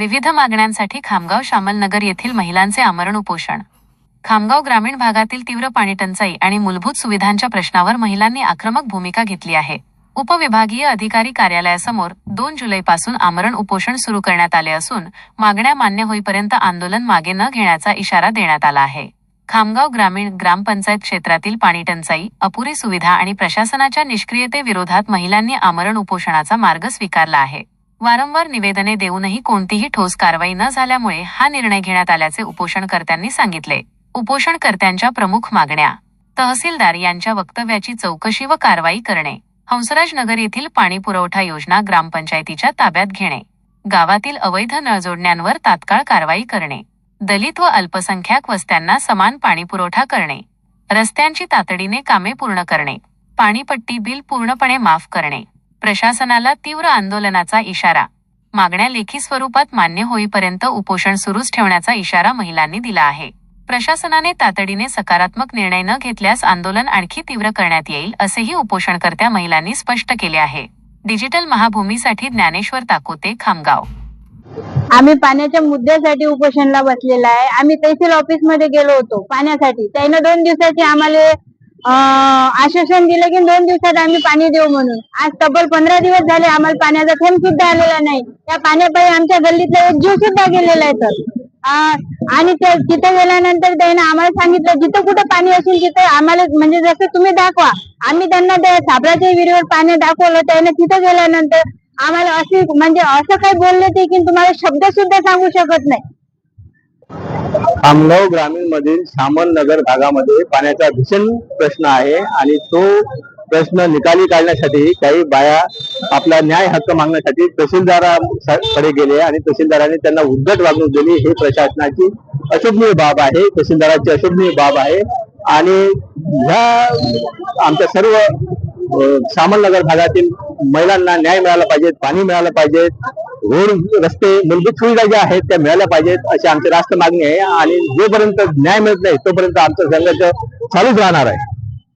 विविध मागण्यांसाठी खामगाव श्यामलनगर येथील महिलांचे आमरण उपोषण। खामगाव ग्रामीण भागातील तीव्र पाणीटंचाई आणि मूलभूत सुविधांच्या प्रश्नावर महिलांनी आक्रमक भूमिका घेतली आहे। उपविभागीय अधिकारी कार्यालयासमोर 2 जुलैपासून आमरण उपोषण सुरू करण्यात आले असून मागण्या मान्य होईपर्यंत आंदोलन मागे न घेण्याचा इशारा देण्यात आला आहे। खामगाव ग्रामीण ग्रामपंचायत क्षेत्रातील पाणीटंचाई, अपुरी सुविधा आणि प्रशासनाच्या निष्क्रियतेविरोधात महिलांनी आमरण उपोषणाचा मार्ग स्वीकारला आहे। वारंवार निवेदने देऊनही कोणतीही ठोस कारवाई न झाल्यामुळे हा निर्णय घेण्यात आल्याचे उपोषणकर्त्यांनी सांगितले। उपोषणकर्त्यांच्या प्रमुख मागण्या: तहसीलदार यांच्या वक्तव्याची चौकशी व कारवाई करणे, हंसराज नगर येथील पाणी पुरवठा योजना ग्रामपंचायतीच्या ताब्यात घेणे, गावातील अवैध नळजोडण्यांवर तात्काळ कारवाई करणे, दलित व अल्पसंख्याक वस्त्यांना समान पाणीपुरवठा करणे, रस्त्यांची तातडीने कामे पूर्ण करणे, पाणीपट्टी बिल पूर्णपणे माफ करणे, प्रशासनाला तीव्र आंदोलनाचा इशारा। मागण्या लेखी स्वरूपात मान्य होईपर्यंत उपोषण सुरूच ठेवण्याचा इशारा महिलांनी दिला आहे। प्रशासनाने तातडीने सकारात्मक निर्णय न घेतल्यास आंदोलन आणखी तीव्र करण्यात येईल असेही उपोषणकर्त्या महिलांनी स्पष्ट केले आहे। डिजिटल महाभूमीसाठी ज्ञानेश्वर ताकोते, खामगाव। आम्ही पाण्याच्या मुद्द्यासाठी उपोषणला बसलेला आहे। आम्ही तहसील ऑफिस मध्ये गेलो होतो पाण्यासाठी। त्याने 2 दिवसाची आम्हाला आश्वासन दिलं की 2 दिवसात आम्ही पाणी देऊ म्हणून। आज तब्बल 15 दिवस झाले आम्हाला पाण्याचा थेंब सुद्धा आलेला नाही। त्या पाण्यापायी आमच्या गल्लीतला एक जीव सुद्धा गेलेला आहे आणि तिथे गेल्यानंतर त्याने आम्हाला सांगितलं जिथं कुठं पाणी असेल तिथे आम्हाला म्हणजे जसं तुम्ही दाखवा। आम्ही त्यांना त्या साबराच्या विहिरीवर पाणी दाखवलं। त्याने तिथे गेल्यानंतर आम्हाला असे म्हणजे असं काही बोलले ते की तुम्हाला शब्द सुद्धा सांगू शकत नाही। खामगाव ग्रामीण मधील श्यामलनगर भागामध्ये पाण्याचा भीषण प्रश्न आहे आणि तो प्रश्न निकाली काढण्यासाठी काही बाया आपला न्याय हक्क मागण्यासाठी तहसीलदाराकडे गेले आणि तहसीलदाराने त्यांना उद्धट वागणूक दिली। हे प्रशासनाची अशोभनीय बाब आहे, तहसीलदाराची अशोभनीय बाब आहे आणि ह्या आमच्या सर्व श्यामलनगर भागातील महिलांना न्याय मिळाला पाहिजे, पाणी मिळालं पाहिजे, रोड रस्ते मूलभूत सुविधा ज्या आहेत त्या मिळाल्या पाहिजेत अशी आमची रास्त मागणी आहे आणि जोपर्यंत न्याय मिळत नाही तोपर्यंत आमचं संघर्ष चालूच राहणार आहे।